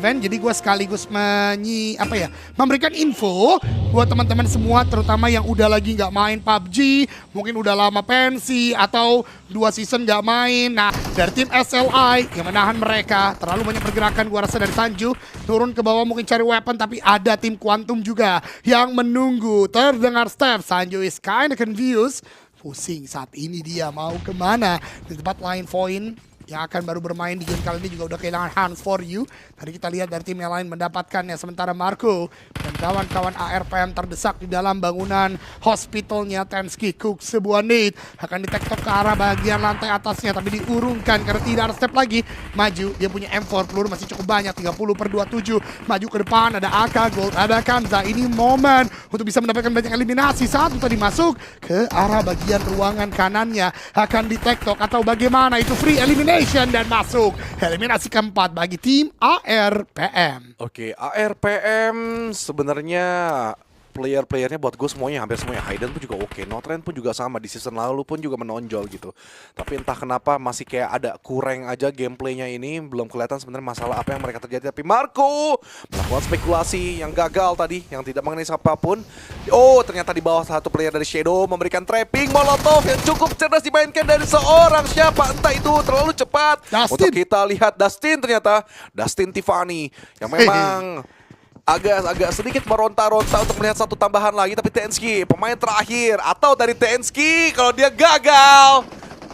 event, jadi gue sekaligus memberikan info buat teman-teman semua, terutama yang udah lagi nggak main PUBG, mungkin udah lama pensi atau 2 season nggak main. Nah, dari tim SLI yang menahan mereka, terlalu banyak pergerakan gue rasa dari Sanju, turun ke bawah mungkin cari weapon, tapi ada tim Quantum juga yang menunggu. Terdengar step, Sanju is kinda confused, pusing saat ini dia mau kemana. Di tempat line point yang akan baru bermain di game kali ini juga udah kehilangan Hans for You. Tadi kita lihat dari tim yang lain mendapatkannya, sementara Marco dan kawan-kawan ARPM terdesak di dalam bangunan hospitalnya. Tensky cook sebuah nade, akan ditektok ke arah bagian lantai atasnya, tapi diurungkan karena tidak ada step lagi. Maju, dia punya M4, peluru masih cukup banyak, 30/27. Maju ke depan, ada AK Gold, ada Kanza. Ini momen untuk bisa mendapatkan banyak eliminasi. Satu tadi masuk ke arah bagian ruangan kanannya, akan ditektok atau bagaimana, itu free elimination dan masuk eliminasi keempat bagi tim ARPM. Oke, ARPM sebenarnya player-playernya buat gue semuanya, hampir semuanya. Hayden pun juga oke, Notrend pun juga sama, di season lalu pun juga menonjol gitu. Tapi entah kenapa masih kayak ada kurang aja gameplaynya ini, belum kelihatan sebenarnya masalah apa yang mereka terjadi. Tapi Marco melakukan spekulasi yang gagal tadi, yang tidak mengenai siapapun. Oh, ternyata di bawah satu player dari Shadow memberikan trapping Molotov yang cukup cerdas dimainkan dari seorang siapa, entah itu terlalu cepat. Dustin. Untuk kita lihat Dustin, ternyata Dustin Tiffany yang memang agak sedikit meronta-ronta untuk melihat satu tambahan lagi. Tapi Tensky, pemain terakhir, atau dari Tensky, kalau dia gagal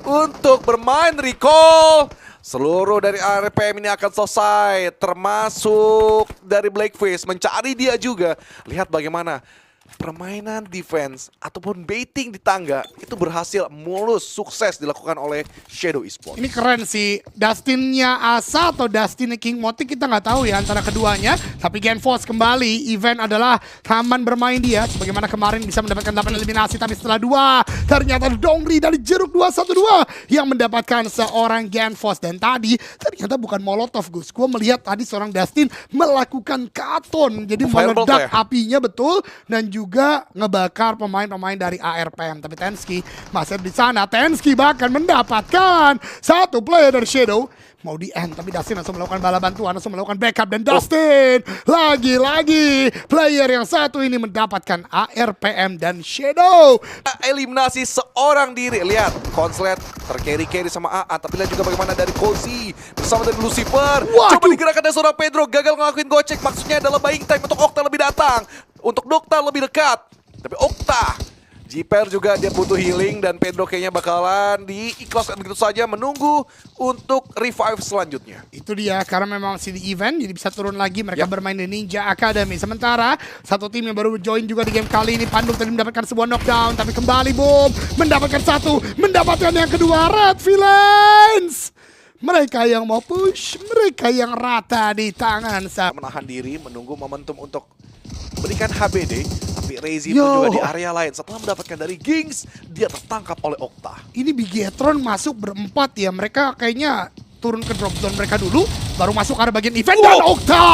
untuk bermain recall, seluruh dari RPM ini akan selesai, termasuk dari Blackface mencari dia juga. Lihat bagaimana permainan defense ataupun baiting di tangga itu berhasil mulus, sukses dilakukan oleh Shadow Esports. Ini keren sih, Dustinnya Asa atau Dustinnya King Motik kita nggak tahu ya antara keduanya. Tapi GenForce kembali, event adalah taman bermain dia. Sebagaimana kemarin bisa mendapatkan 8 eliminasi, tapi setelah 2 ternyata Dongri dari Jeruk 212 yang mendapatkan seorang GenForce. Dan tadi ternyata bukan Molotov, Gus. Gue melihat tadi seorang Dustin melakukan katon, jadi meledak apinya betul, dan juga ngebakar pemain-pemain dari ARPM. Tapi Tensky masih di sana. Tensky bahkan mendapatkan satu player dari Shadow. Mau di end, tapi Dustin langsung melakukan bala bantuan, langsung melakukan backup. Dan Dustin lagi-lagi player yang satu ini mendapatkan ARPM dan Shadow. Eliminasi seorang diri. Lihat, Konslet tercarry sama AA. Tapi lihat juga bagaimana dari Cozy bersama dari Lucifer. Waduh. Coba digerakkan dari seorang Pedro, gagal ngelakuin gocek. Maksudnya adalah buying time untuk Okta lebih datang, untuk Dokta lebih dekat. Tapi Okta, Jiper juga dia butuh healing, dan Pedro kayaknya bakalan diikhlaskan begitu saja menunggu untuk revive selanjutnya. Itu dia, karena memang masih di event, jadi bisa turun lagi. Mereka bermain di Ninja Academy. Sementara satu tim yang baru join juga di game kali ini, Pandum tadi mendapatkan sebuah knockdown, tapi kembali boom, mendapatkan satu, mendapatkan yang kedua. Red Villains, mereka yang mau push, mereka yang rata di tangan. Menahan diri, menunggu momentum untuk berikan HBD, tapi Razy pun juga di area lain. Setelah mendapatkan dari Gings, dia tertangkap oleh Okta. Ini Bigetron masuk berempat ya, mereka kayaknya turun ke drop zone mereka dulu, baru masuk ke arah bagian event. Dan Okta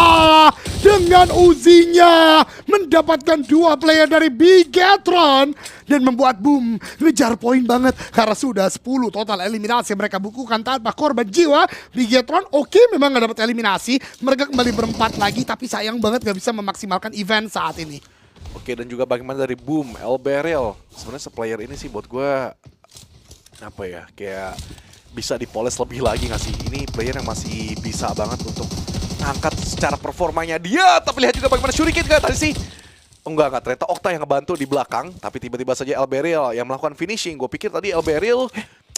dengan Uzinya mendapatkan 2 player dari Bigetron dan membuat boom, ngejar poin banget karena sudah 10 total eliminasi mereka bukukan tanpa korban jiwa. Bigetron memang gak dapat eliminasi, mereka kembali berempat lagi, tapi sayang banget gak bisa memaksimalkan event saat ini. Oke, dan juga bagaimana dari Boom, Elberil. Sebenarnya player ini sih buat gue, apa ya, kayak bisa dipoles lebih lagi gak sih? Ini player yang masih bisa banget untuk ngangkat secara performanya dia. Tapi lihat juga bagaimana Shuriken gak tadi sih? Enggak, ternyata Okta yang ngebantu di belakang. Tapi tiba-tiba saja Elberil yang melakukan finishing. Gue pikir tadi Elberil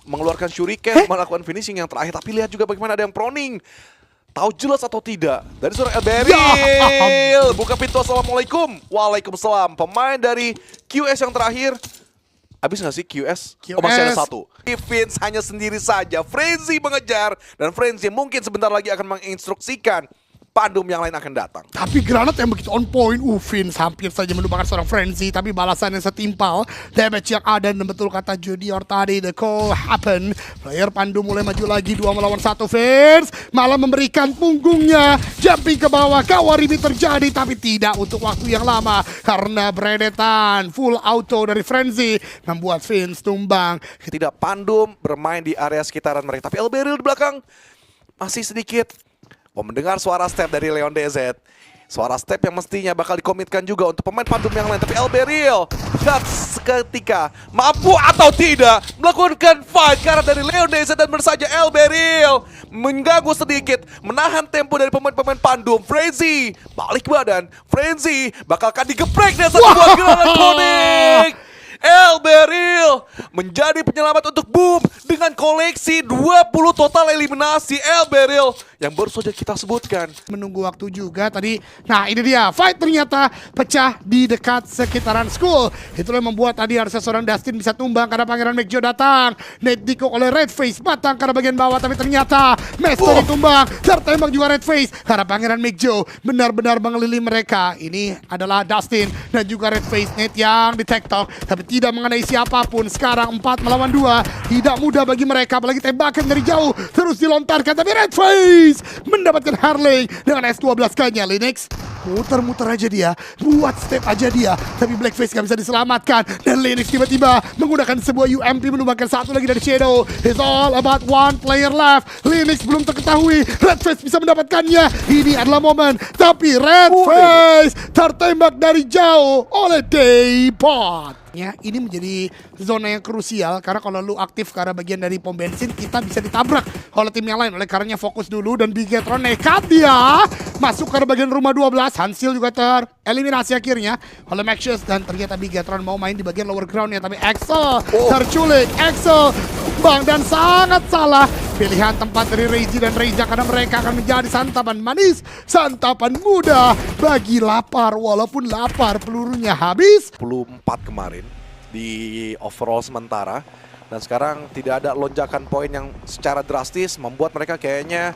mengeluarkan Shuriken, melakukan finishing yang terakhir. Tapi lihat juga bagaimana ada yang proning. Tahu jelas atau tidak dari seorang Elberil. Buka pintu, assalamualaikum. Waalaikumsalam. Pemain dari QS yang terakhir. Habis nggak sih QS? Oh, masih ada satu. Vince hanya sendiri saja. Frenzy mengejar. Dan Frenzy mungkin sebentar lagi akan menginstruksikan Pandum yang lain akan datang. Tapi granat yang begitu on point, Vince hampir saja melupakan seorang Frenzy, tapi balasan yang setimpal, damage yang ada, dan betul kata Junior tadi, the call happen. Player Pandum mulai maju lagi, 2 melawan 1. Vince malah memberikan punggungnya, jumping ke bawah, Kawaribi terjadi, tapi tidak untuk waktu yang lama, karena beredetan full auto dari Frenzy membuat Vince tumbang. Tidak, Pandum bermain di area sekitaran mereka, tapi Elberil di belakang masih sedikit mendengar suara step dari Leon DZ. Suara step yang mestinya bakal dikomitkan juga untuk pemain Pandum yang lain. Tapi LBReal seketika mampu atau tidak melakukan fight karena dari Leon DZ dan bersaja LBReal mengganggu sedikit, menahan tempo dari pemain-pemain Pandum. Frenzy balik badan, Frenzy bakal digeprek dan satu buah granat konik. LBReal menjadi penyelamat untuk Boom dengan koleksi 20 total eliminasi. LBReal yang baru saja kita sebutkan. Menunggu waktu juga tadi. Nah ini dia, fight ternyata pecah di dekat sekitaran school. Itulah yang membuat tadi harusnya seorang Dustin bisa tumbang karena Pangeran McJo datang. Nate Diko oleh Redface matang karena bagian bawah, tapi ternyata Mesto ditumbang. Tertembak juga Redface karena Pangeran McJo benar-benar mengelilingi mereka. Ini adalah Dustin dan juga Redface. Nate yang di TikTok tapi tidak mengenai siapapun. Sekarang 4 melawan 2. Tidak mudah bagi mereka, apalagi tembakan dari jauh terus dilontarkan, tapi Redface mendapatkan Harley dengan S12-nya. Linux muter-muter aja dia, buat step aja dia, tapi Blackface gak bisa diselamatkan. Dan Linux tiba-tiba menggunakan sebuah UMP menumbangkan satu lagi dari Shadow. It's all about one player left. Linux belum terketahui, Redface bisa mendapatkannya. Ini adalah momen, tapi Redface tertembak dari jauh oleh Daypot. Ya, ini menjadi zona yang krusial karena kalau lu aktif ke arah bagian dari pom bensin, kita bisa ditabrak oleh tim yang lain. Oleh karenanya fokus dulu, dan Bigetron nekat dia masuk ke arah bagian rumah 12. Hansil juga tereliminasi akhirnya oleh Maxius, dan ternyata Bigetron mau main di bagian lower ground ya, tapi Axel terculik. Axel bang, dan sangat salah pilihan tempat dari Reiji dan Reija karena mereka akan menjadi santapan manis, santapan mudah bagi lapar. Walaupun lapar, pelurunya habis. 14 kemarin di overall sementara, dan sekarang tidak ada lonjakan poin yang secara drastis membuat mereka kayaknya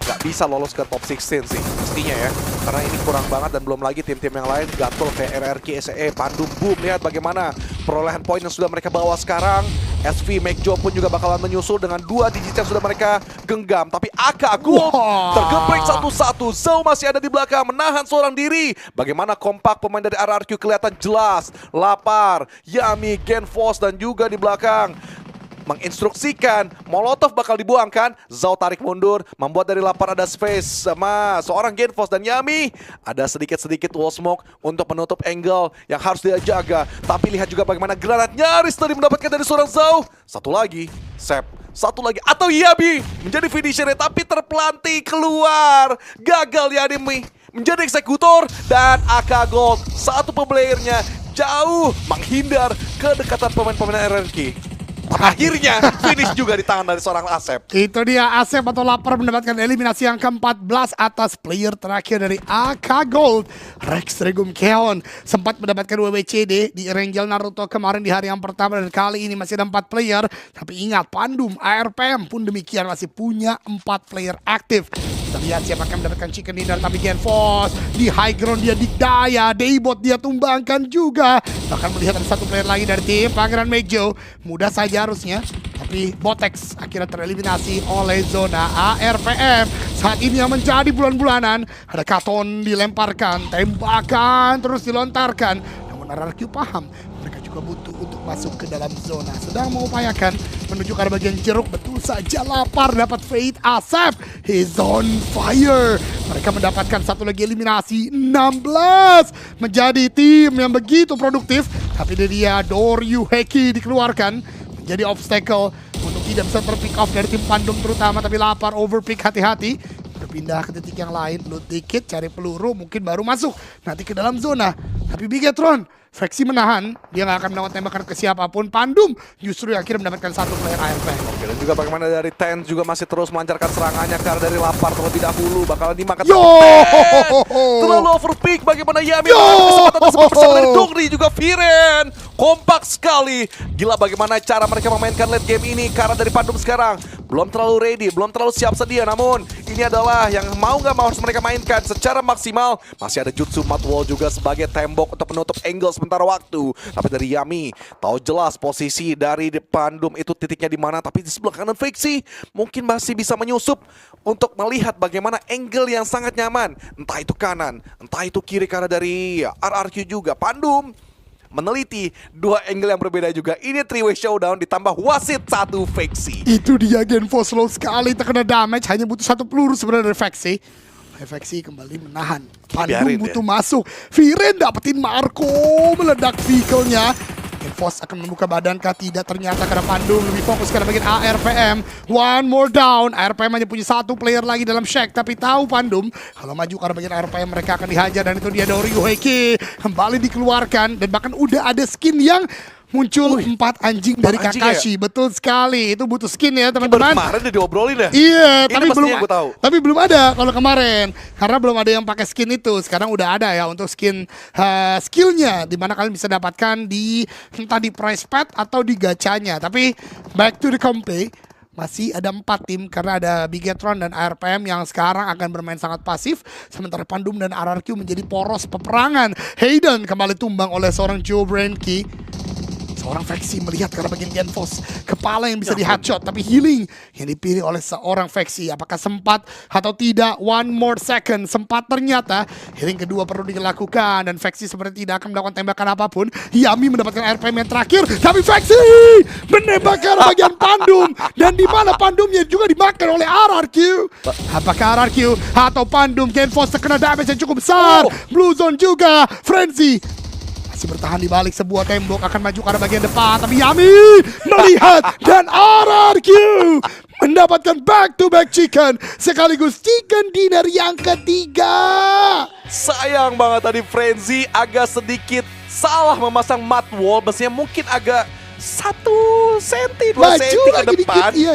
nggak bisa lolos ke top 16 sih mestinya ya, karena ini kurang banget. Dan belum lagi tim-tim yang lain, Gatul kayak RRQ, SE, Pandum, Boom. Lihat bagaimana perolehan poin yang sudah mereka bawa sekarang. SV, McJo pun juga bakalan menyusul dengan 2 digit yang sudah mereka genggam. Tapi Aka Gold tergeprek satu-satu. Zou masih ada di belakang menahan seorang diri. Bagaimana kompak pemain dari RRQ kelihatan jelas. Lapar, Yami, Genfos dan juga di belakang menginstruksikan Molotov bakal dibuangkan. Zou tarik mundur, membuat dari lapar ada space sama seorang Genfos dan Yami. Ada sedikit-sedikit wall smoke untuk menutup angle yang harus dia jaga. Tapi lihat juga bagaimana granat nyaris tadi mendapatkan dari seorang Zou. Satu lagi, Sep. Satu lagi, atau Yami menjadi finishernya, tapi terpelanting keluar. Gagal Yami menjadi eksekutor, dan AK Gold satu playernya jauh menghindar kedekatan pemain-pemain RRQ. Akhirnya finish juga di tangan dari seorang Asep. Itu dia, Asep atau Lapar mendapatkan eliminasi yang ke-14 atas player terakhir dari AK Gold. Rex Regum Keon sempat mendapatkan WWCD di Rangel Naruto kemarin di hari yang pertama, dan kali ini masih ada 4 player. Tapi ingat, Pandum, ARPM pun demikian masih punya 4 player aktif. Kita lihat siapa akan mendapatkan chicken dinner, tapi Genfos di high ground dia dikdaya, Daybot dia tumbangkan juga. Bahkan melihat ada satu player lagi dari tim Pangeran McJo, mudah saja harusnya, tapi Botex akhirnya tereliminasi oleh zona ARPM. Saat ini yang menjadi bulan-bulanan, ada Katon dilemparkan, tembakan terus dilontarkan. Namun RRQ paham, mereka juga butuh untuk masuk ke dalam zona. Sedang mengupayakan menuju ke bagian jeruk. Betul saja, Lapar dapat Fate. Asep, he's on fire. Mereka mendapatkan satu lagi eliminasi, 16 menjadi tim yang begitu produktif. Tapi dia Doryu Heki dikeluarkan menjadi obstacle untuk tidak bisa terpick off dari tim Pandum terutama. Tapi Lapar overpick, hati-hati. Berpindah ke titik yang lain, loot dikit, cari peluru, mungkin baru masuk nanti ke dalam zona. Tapi Bigetron, Flexi menahan, dia nggak akan melakukan tembakan ke siapapun. Pandum justru akhirnya mendapatkan satu player ARP. Oke, dan juga bagaimana dari Ten juga masih terus melancarkan serangannya karena dari Lapar terlebih dahulu bakalan dimakan. Terlalu overpick, bagaimana Yami kesempatan bersama dari Dongri juga Viren. Kompak sekali. Gila bagaimana cara mereka memainkan late game ini karena dari Pandum sekarang belum terlalu ready, belum terlalu siap sedia. Namun ini adalah yang mau nggak mau harus mereka mainkan secara maksimal. Masih ada Jutsu Mud Wall juga sebagai tembok untuk menutup angle sementara waktu. Tapi dari Yami tahu jelas posisi dari Pandum itu titiknya di mana. Tapi di sebelah kanan Flexi mungkin masih bisa menyusup untuk melihat bagaimana angle yang sangat nyaman. Entah itu kanan, entah itu kiri karena dari RRQ juga. Pandum meneliti dua angle yang berbeda juga. Ini 3-way showdown ditambah wasit satu Vexy. Itu dia Genfo slow sekali terkena damage, hanya butuh satu peluru sebenarnya dari Vexy. Vexy kembali menahan. Pandum Biarin butuh masuk. Viren dapetin Marco, meledak vehicle-nya. Genfos akan membuka badan kah? Tidak, ternyata karena Pandum lebih fokus karena bagian ARPM. One more down. ARPM hanya punya satu player lagi dalam Shack, tapi tahu Pandum kalau maju karena bagian ARPM mereka akan dihajar, dan itu dia Dori Ueki kembali dikeluarkan, dan bahkan udah ada skin yang muncul 4 anjing dari anjing Kakashi. Betul sekali. Itu butuh skin ya, Baru teman-teman. kemarin udah diobrolin ya? Iya, Ini tapi pastinya belum gua tahu. tapi belum ada kalau kemarin. Karena belum ada yang pakai skin itu. Sekarang udah ada ya untuk skin skillnya, di mana kalian bisa dapatkan di entah di price pad atau di gacanya. Tapi back to the gameplay. Masih ada 4 tim karena ada Bigetron dan ARPM yang sekarang akan bermain sangat pasif, sementara Pandum dan RRQ menjadi poros peperangan. Hayden kembali tumbang oleh seorang Joe Brenke. Seorang Vexy melihat karena bagian Genfos, kepala yang bisa di headshot, tapi healing yang dipilih oleh seorang Vexy. Apakah sempat atau tidak? One more second. Sempat ternyata. Healing kedua perlu dilakukan, dan Vexy seperti tidak akan melakukan tembakan apapun. Yami mendapatkan RPM yang terakhir, tapi Vexy menembak ke arah bagian Pandum, dan di mana Pandumnya juga dimakan oleh RRQ. Apakah RRQ atau Pandum? Genfos terkena damage yang cukup besar. Blue Zone juga. Frenzy masih bertahan di balik sebuah tembok, akan maju ke arah bagian depan, tapi Yami melihat dan RRQ mendapatkan back-to-back chicken sekaligus chicken dinner yang ketiga. Sayang banget tadi Frenzy agak sedikit salah memasang mat wall, mestinya mungkin agak 1 senti 2 Maju senti ke lagi depan. dikit, iya.